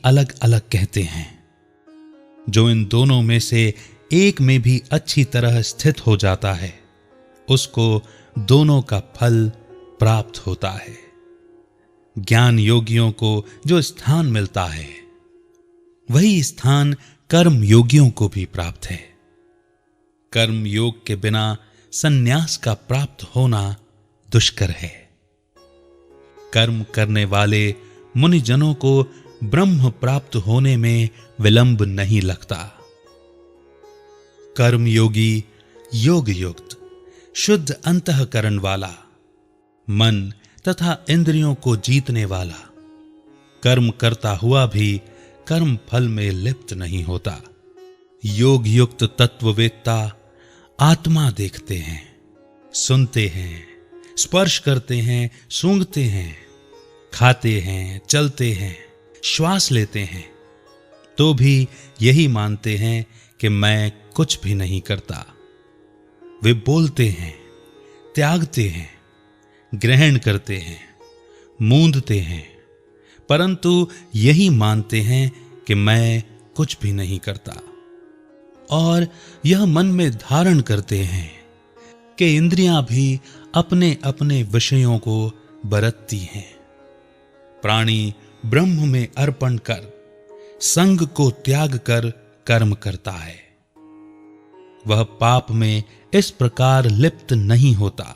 अलग अलग कहते हैं। जो इन दोनों में से एक में भी अच्छी तरह स्थित हो जाता है, उसको दोनों का फल प्राप्त होता है। ज्ञान योगियों को जो स्थान मिलता है, वही स्थान कर्म योगियों को भी प्राप्त है। कर्म योग के बिना संन्यास का प्राप्त होना दुष्कर है। कर्म करने वाले मुनिजनों को ब्रह्म प्राप्त होने में विलंब नहीं लगता। कर्म योगी योग युक्त शुद्ध अंतःकरण वाला, मन तथा इंद्रियों को जीतने वाला, कर्म करता हुआ भी कर्म फल में लिप्त नहीं होता। योग युक्त तत्ववेत्ता आत्मा देखते हैं, सुनते हैं, स्पर्श करते हैं, सूंघते हैं, खाते हैं, चलते हैं, श्वास लेते हैं, तो भी यही मानते हैं कि मैं कुछ भी नहीं करता। वे बोलते हैं, त्यागते हैं, ग्रहण करते हैं, मूंदते हैं, परंतु यही मानते हैं कि मैं कुछ भी नहीं करता। और यह मन में धारण करते हैं कि इंद्रियां भी अपने अपने विषयों को बरतती हैं। प्राणी ब्रह्म में अर्पण कर, संग को त्याग कर कर्म करता है। वह पाप में इस प्रकार लिप्त नहीं होता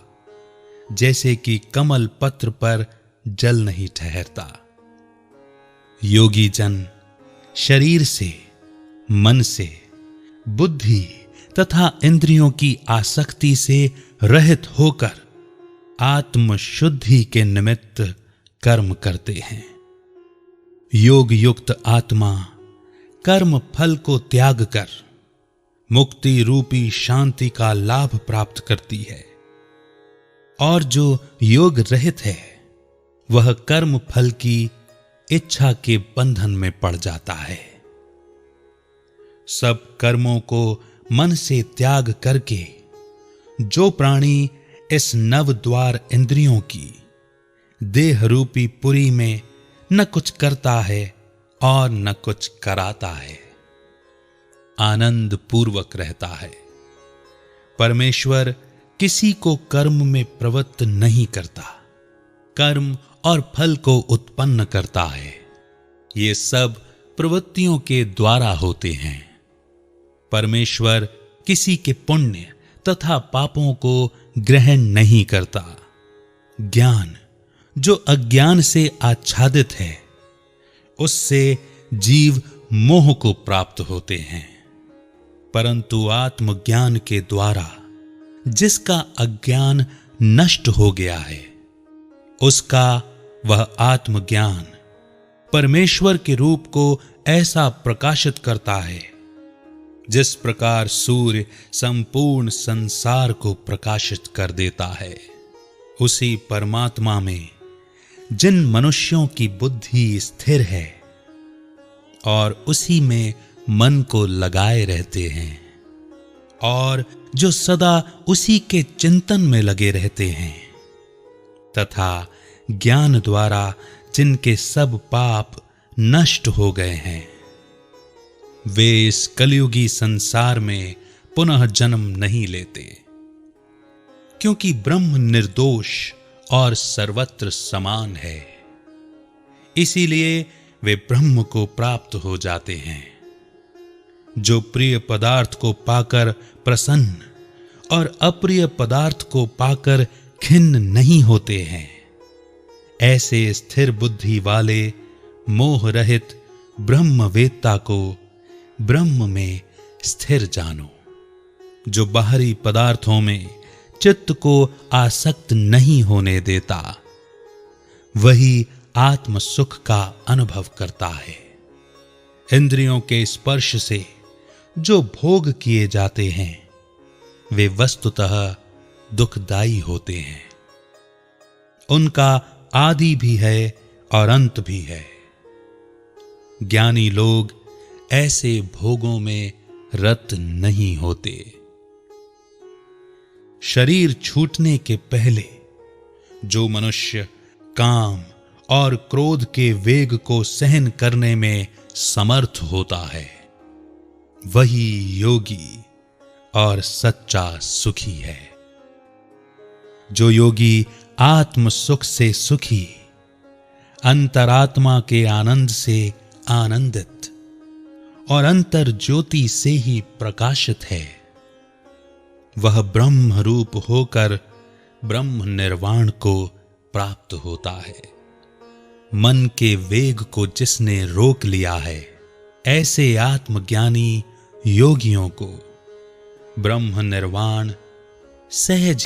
जैसे कि कमल पत्र पर जल नहीं ठहरता। योगी जन शरीर से, मन से, बुद्धि तथा इंद्रियों की आसक्ति से रहित होकर आत्म शुद्धि के निमित्त कर्म करते हैं। योग युक्त आत्मा कर्म फल को त्याग कर मुक्ति रूपी शांति का लाभ प्राप्त करती है, और जो योग रहित है वह कर्म फल की इच्छा के बंधन में पड़ जाता है। सब कर्मों को मन से त्याग करके जो प्राणी इस नव द्वार इंद्रियों की देह रूपी पुरी में न कुछ करता है और न कुछ कराता है, आनंद पूर्वक रहता है। परमेश्वर किसी को कर्म में प्रवृत्त नहीं करता, कर्म और फल को उत्पन्न करता है। ये सब प्रवृत्तियों के द्वारा होते हैं। परमेश्वर किसी के पुण्य तथा पापों को ग्रहण नहीं करता। ज्ञान जो अज्ञान से आच्छादित है, उससे जीव मोह को प्राप्त होते हैं, परंतु आत्मज्ञान के द्वारा जिसका अज्ञान नष्ट हो गया है, उसका वह आत्मज्ञान परमेश्वर के रूप को ऐसा प्रकाशित करता है जिस प्रकार सूर्य संपूर्ण संसार को प्रकाशित कर देता है। उसी परमात्मा में जिन मनुष्यों की बुद्धि स्थिर है और उसी में मन को लगाए रहते हैं, और जो सदा उसी के चिंतन में लगे रहते हैं, तथा ज्ञान द्वारा जिनके सब पाप नष्ट हो गए हैं, वे इस कलयुगी संसार में पुनः जन्म नहीं लेते, क्योंकि ब्रह्म निर्दोष और सर्वत्र समान है। इसीलिए वे ब्रह्म को प्राप्त हो जाते हैं। जो प्रिय पदार्थ को पाकर प्रसन्न और अप्रिय पदार्थ को पाकर खिन्न नहीं होते हैं, ऐसे स्थिर बुद्धि वाले मोह रहित ब्रह्मवेत्ता को ब्रह्म में स्थिर जानो। जो बाहरी पदार्थों में चित्त को आसक्त नहीं होने देता, वही आत्म सुख का अनुभव करता है। इंद्रियों के स्पर्श से जो भोग किए जाते हैं, वे वस्तुतः दुखदाई होते हैं। उनका आदि भी है और अंत भी है। ज्ञानी लोग ऐसे भोगों में रत नहीं होते। शरीर छूटने के पहले जो मनुष्य काम और क्रोध के वेग को सहन करने में समर्थ होता है, वही योगी और सच्चा सुखी है। जो योगी आत्म सुख से सुखी, अंतरात्मा के आनंद से आनंदित और अंतर ज्योति से ही प्रकाशित है, वह ब्रह्म रूप होकर ब्रह्म निर्वाण को प्राप्त होता है। मन के वेग को जिसने रोक लिया है, ऐसे आत्मज्ञानी योगियों को ब्रह्म निर्वाण सहज